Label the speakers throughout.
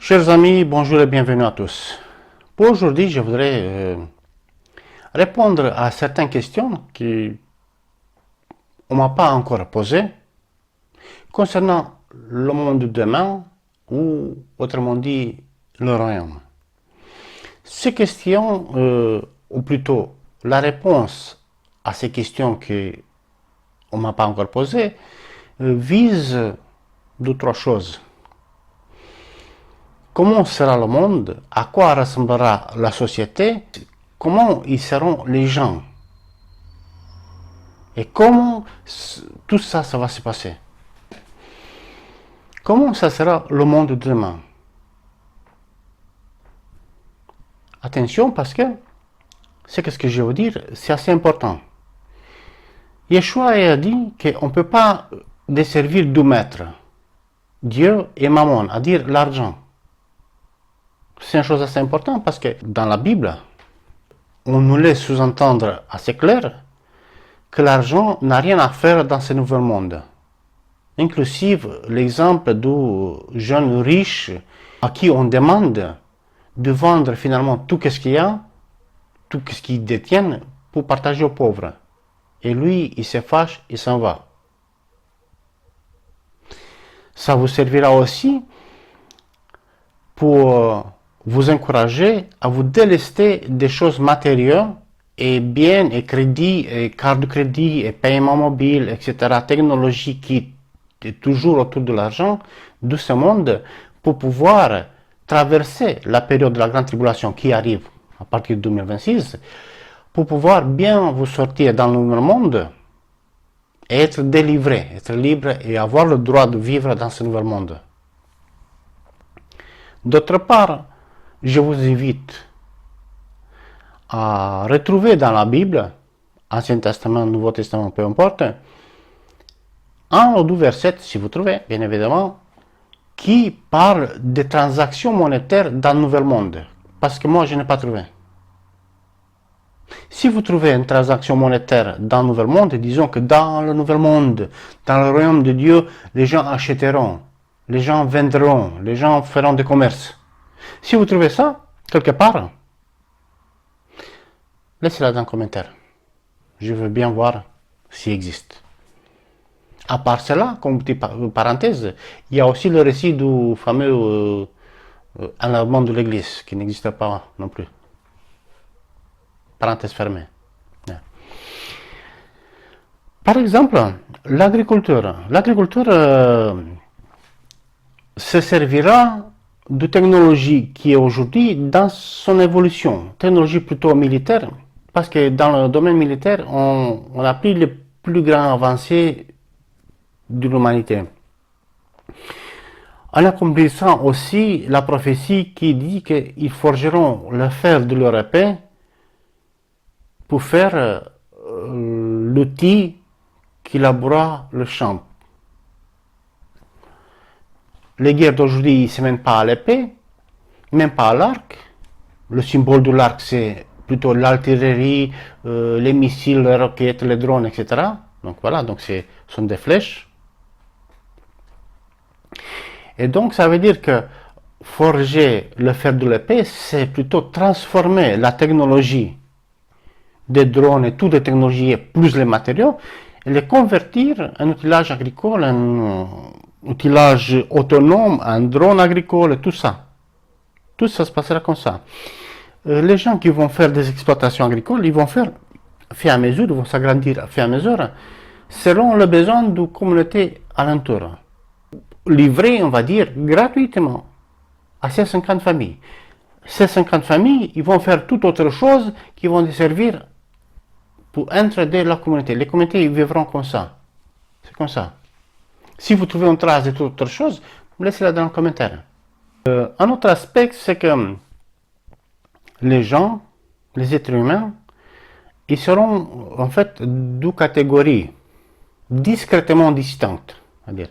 Speaker 1: Chers amis, bonjour et bienvenue à tous. Pour aujourd'hui, je voudrais répondre à certaines questions qu'on ne m'a pas encore posées concernant le monde de demain ou autrement dit le royaume. Ces questions, ou plutôt la réponse à ces questions qu'on ne m'a pas encore posées, vise deux, trois choses. Comment sera le monde? À quoi ressemblera la société? Comment y seront les gens? Et comment tout ça, ça va se passer? Comment ça sera le monde de demain? Attention parce que ce que je veux dire, c'est assez important. Yeshua a dit qu'on ne peut pas desservir deux maîtres, Dieu et Mammon, à dire l'argent. C'est une chose assez importante parce que dans la Bible, on nous laisse sous-entendre assez clair que l'argent n'a rien à faire dans ce nouveau monde. Inclusive l'exemple du jeune riche à qui on demande de vendre finalement tout ce qu'il y a, tout ce qu'il détient pour partager aux pauvres. Et lui, il se fâche, il s'en va. Ça vous servira aussi pour vous encourager à vous délester des choses matérielles et biens et crédits et cartes de crédit et paiement mobile, etc. Technologie qui est toujours autour de l'argent de ce monde pour pouvoir traverser la période de la grande tribulation qui arrive à partir de 2026 pour pouvoir bien vous sortir dans le nouveau monde et être délivré, être libre et avoir le droit de vivre dans ce nouvel monde. D'autre part, je vous invite à retrouver dans la Bible, Ancien Testament, Nouveau Testament, peu importe, un ou deux versets, si vous trouvez, bien évidemment, qui parlent des transactions monétaires dans le nouvel monde. Parce que moi, je n'ai pas trouvé. Si vous trouvez une transaction monétaire dans le nouvel monde, disons que dans le nouvel monde, dans le royaume de Dieu, les gens achèteront, les gens vendront, les gens feront des commerces. Si vous trouvez ça, quelque part, laissez-la dans le commentaire. Je veux bien voir s'il existe. À part cela, comme petite parenthèse, il y a aussi le récit du fameux enlèvement de l'église, qui n'existe pas non plus. Parenthèse fermée. Par exemple, l'agriculture. L'agriculture se servira de technologie qui est aujourd'hui dans son évolution, technologie plutôt militaire, parce que dans le domaine militaire, on a pris les plus grandes avancées de l'humanité. En accomplissant aussi la prophétie qui dit qu'ils forgeront le fer de leur épée pour faire l'outil qui labourera le champ. Les guerres d'aujourd'hui ne se mènent pas à l'épée, même pas à l'arc. Le symbole de l'arc, c'est plutôt l'artillerie, les missiles, les roquettes, les drones, etc. Donc voilà, donc ce sont des flèches. Et donc ça veut dire que forger le fer de l'épée, c'est plutôt transformer la technologie des drones et toutes les technologies plus les matériaux, et les convertir en outillage agricole, en outillage autonome, en drone agricole, et tout ça. Tout ça se passera comme ça. Les gens qui vont faire des exploitations agricoles, ils vont faire à mesure, ils vont s'agrandir à mesure, selon le besoin de communauté alentour. Livré, on va dire, gratuitement à ces 50 familles. Ces 50 familles, ils vont faire toute autre chose qui vont servir pour entraider la communauté. Les communautés, ils vivront comme ça. C'est comme ça. Si vous trouvez une trace de toute autre chose, laissez-la dans le commentaire. Un autre aspect, c'est que les gens, les êtres humains, ils seront en fait deux catégories discrètement distinctes. C'est-à-dire,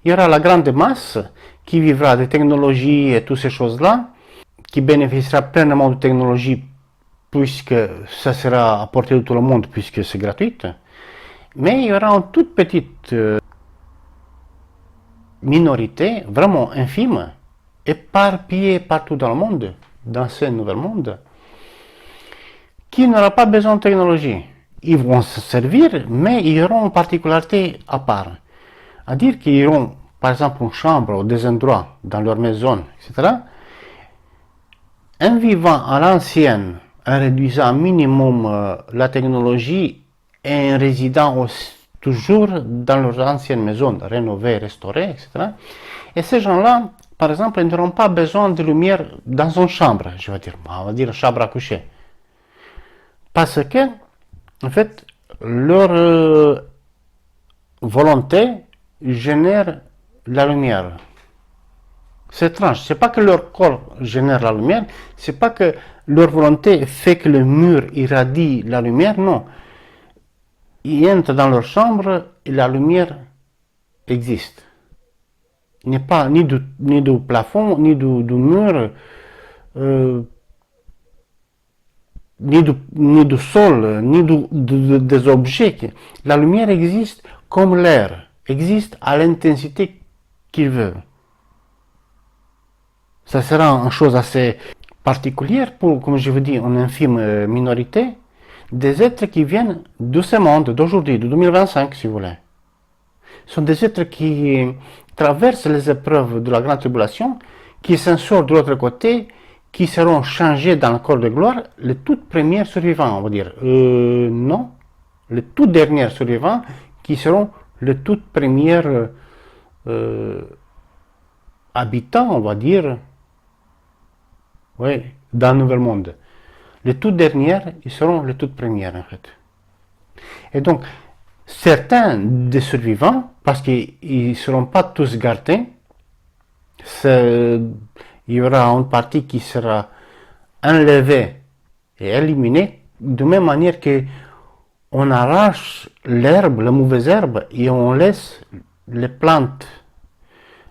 Speaker 1: il y aura la grande masse qui vivra des technologies et toutes ces choses-là, qui bénéficiera pleinement de technologies puisque ça sera à portée de tout le monde, puisque c'est gratuit. Mais il y aura une toute petite minorité, vraiment infime, éparpillés partout dans le monde, dans ce nouvel monde, qui n'aura pas besoin de technologie. Ils vont se servir, mais ils auront une particularité à part. À dire qu'ils auront, par exemple, une chambre ou des endroits dans leur maison, etc. Un vivant à l'ancienne, en réduisant au minimum la technologie, et un résident toujours dans leur ancienne maison, rénovée, restaurée, etc. Et ces gens-là, par exemple, ils n'auront pas besoin de lumière dans une chambre, on va dire chambre à coucher. Parce que, en fait, leur volonté génère la lumière. C'est étrange. C'est pas que leur corps génère la lumière, c'est pas que leur volonté fait que le mur irradie la lumière, non. Ils entrent dans leur chambre et la lumière existe. Il n'est pas ni du plafond, ni du mur, ni du sol, ni des objets. La lumière existe comme l'air, existe à l'intensité qu'il veut. Ça sera une chose assez particulière pour, comme je vous dis, une infime minorité des êtres qui viennent de ce monde d'aujourd'hui, de 2025 si vous voulez. Ce sont des êtres qui traversent les épreuves de la grande tribulation, qui s'en sortent de l'autre côté, qui seront changés dans le corps de gloire, les toutes premières survivants, on va dire. Non, les toutes dernières survivants, qui seront les toutes premières habitants, on va dire, oui, dans le nouvel monde. Les toutes dernières, ils seront les toutes premières, en fait. Et donc, certains des survivants, parce qu'ils ne seront pas tous gardés, il y aura une partie qui sera enlevée et éliminée, de même manière que on arrache l'herbe, la mauvaise herbe, et on laisse les plantes,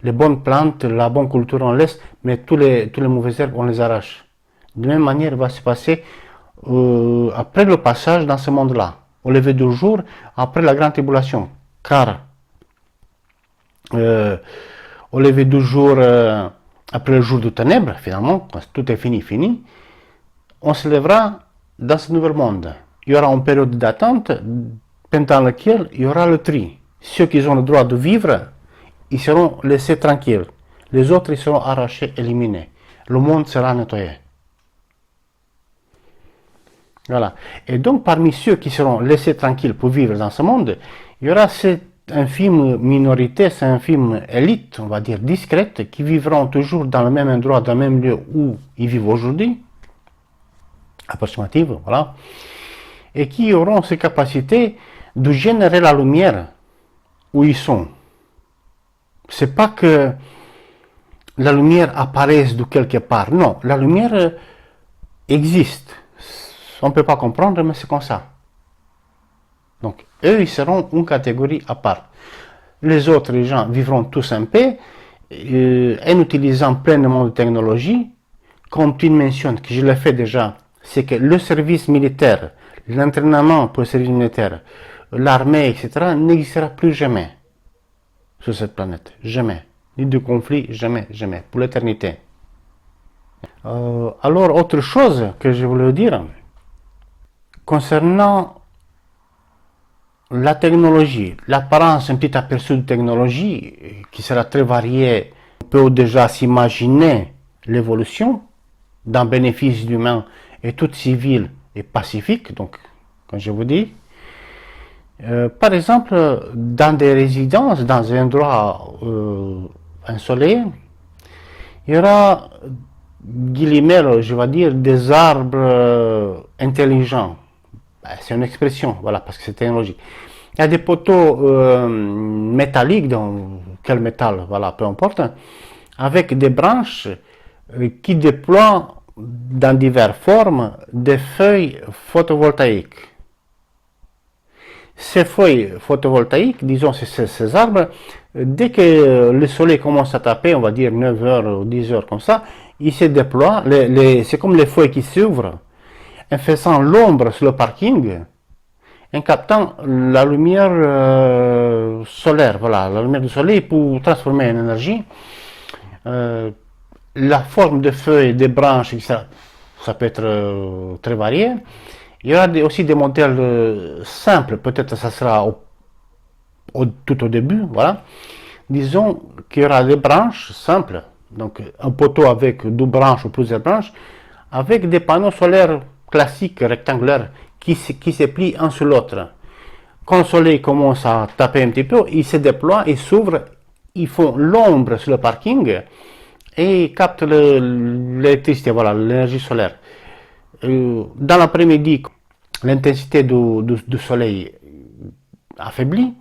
Speaker 1: les bonnes plantes, la bonne culture, on laisse, mais tous les mauvaises herbes, on les arrache. De même manière, il va se passer après le passage dans ce monde-là, au lever du jour, après la grande tribulation. Car au lever du jour, après le jour de ténèbres, finalement, quand tout est fini, on se lèvera dans ce nouvel monde. Il y aura une période d'attente pendant laquelle il y aura le tri. Ceux qui ont le droit de vivre, ils seront laissés tranquilles. Les autres, ils seront arrachés, éliminés. Le monde sera nettoyé. Voilà. Et donc, parmi ceux qui seront laissés tranquilles pour vivre dans ce monde, il y aura cette infime minorité, cette infime élite, on va dire discrète, qui vivront toujours dans le même endroit, dans le même lieu où ils vivent aujourd'hui, approximative, voilà, et qui auront ces capacités de générer la lumière où ils sont. C'est pas que la lumière apparaisse de quelque part, non, la lumière existe. On ne peut pas comprendre, mais c'est comme ça. Donc, eux, ils seront une catégorie à part. Les autres les gens vivront tous en paix, en utilisant pleinement de technologie. Comme tu mentionnes, que je l'ai fait déjà, c'est que le service militaire, l'entraînement pour le service militaire, l'armée, etc., n'existera plus jamais sur cette planète. Jamais. Ni de conflit, jamais, jamais. Pour l'éternité. Alors, autre chose que je voulais dire, concernant la technologie, l'apparence, un petit aperçu de technologie qui sera très variée, on peut déjà s'imaginer l'évolution d'un bénéfice humain et toute civile et pacifique, donc, comme je vous dis. Par exemple, dans des résidences, dans un endroit ensoleillé, il y aura, guillemets, je vais dire, des arbres intelligents. C'est une expression, voilà, parce que c'est technologique. Il y a des poteaux métalliques, dans quel métal, voilà, peu importe, avec des branches qui déploient dans diverses formes des feuilles photovoltaïques. Ces feuilles photovoltaïques, disons ces arbres, dès que le soleil commence à taper, on va dire 9h ou 10h comme ça, ils se déploient, c'est comme les feuilles qui s'ouvrent, en faisant l'ombre sur le parking, en captant la lumière solaire, voilà, la lumière du soleil pour transformer en énergie la forme des feuilles, des branches, etc., ça peut être très varié. Il y aura aussi des modèles simples, peut-être ça sera tout au début, voilà. Disons qu'il y aura des branches simples, donc un poteau avec 2 branches ou plusieurs branches, avec des panneaux solaires classiques, rectangulaires, qui se plient un sur l'autre. Quand le soleil commence à taper un petit peu, ils se déploient, ils s'ouvrent, ils font l'ombre sur le parking et captent l'électricité, voilà, l'énergie solaire. Dans l'après-midi, l'intensité du soleil affaiblit,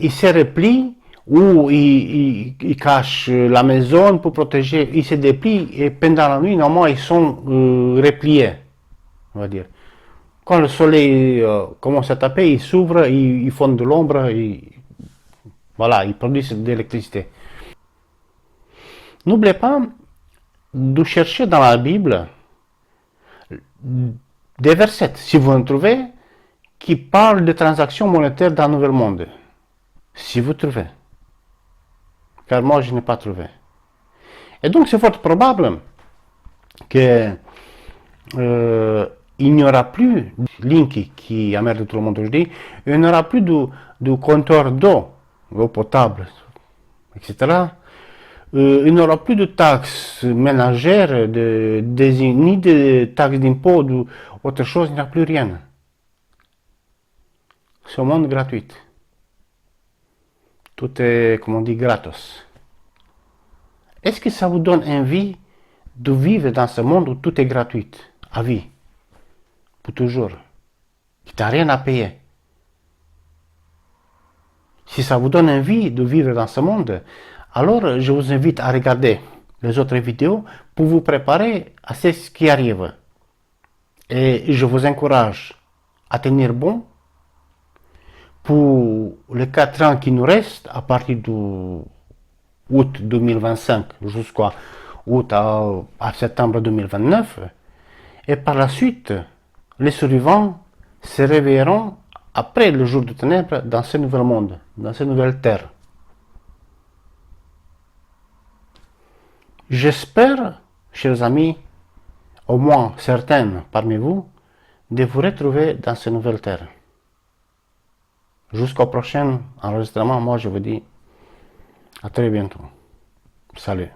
Speaker 1: il se replie ou il cache la maison pour protéger, il se déplie et pendant la nuit, normalement, ils sont repliés, on va dire. Quand le soleil commence à taper, ils s'ouvrent, ils font de l'ombre, voilà, ils produisent de l'électricité. N'oubliez pas de chercher dans la Bible des versets, si vous en trouvez, qui parlent de transactions monétaires dans le Nouvel Monde. Si vous trouvez. Car moi, je n'ai pas trouvé. Et donc, c'est fort probable que il n'y aura plus Linky qui emmerde tout le monde aujourd'hui, il n'y aura plus de compteur d'eau potable, etc. Il n'y aura plus de taxes ménagères, ni de taxes d'impôt, ou autre chose, il n'y a plus rien. C'est un monde gratuit. Tout est, comme on dit, gratos. Est-ce que ça vous donne envie de vivre dans ce monde où tout est gratuit, à vie, pour toujours? Tu n'as rien à payer. Si ça vous donne envie de vivre dans ce monde, alors je vous invite à regarder les autres vidéos pour vous préparer à ce qui arrive. Et je vous encourage à tenir bon pour les 4 ans qui nous restent à partir de août 2025 jusqu'à août à septembre 2029. Et par la suite, les survivants se réveilleront après le jour de ténèbres dans ce nouvel monde, dans cette nouvelle terre. J'espère, chers amis, au moins certains parmi vous, de vous retrouver dans cette nouvelle terre. Jusqu'au prochain enregistrement, moi je vous dis à très bientôt. Salut.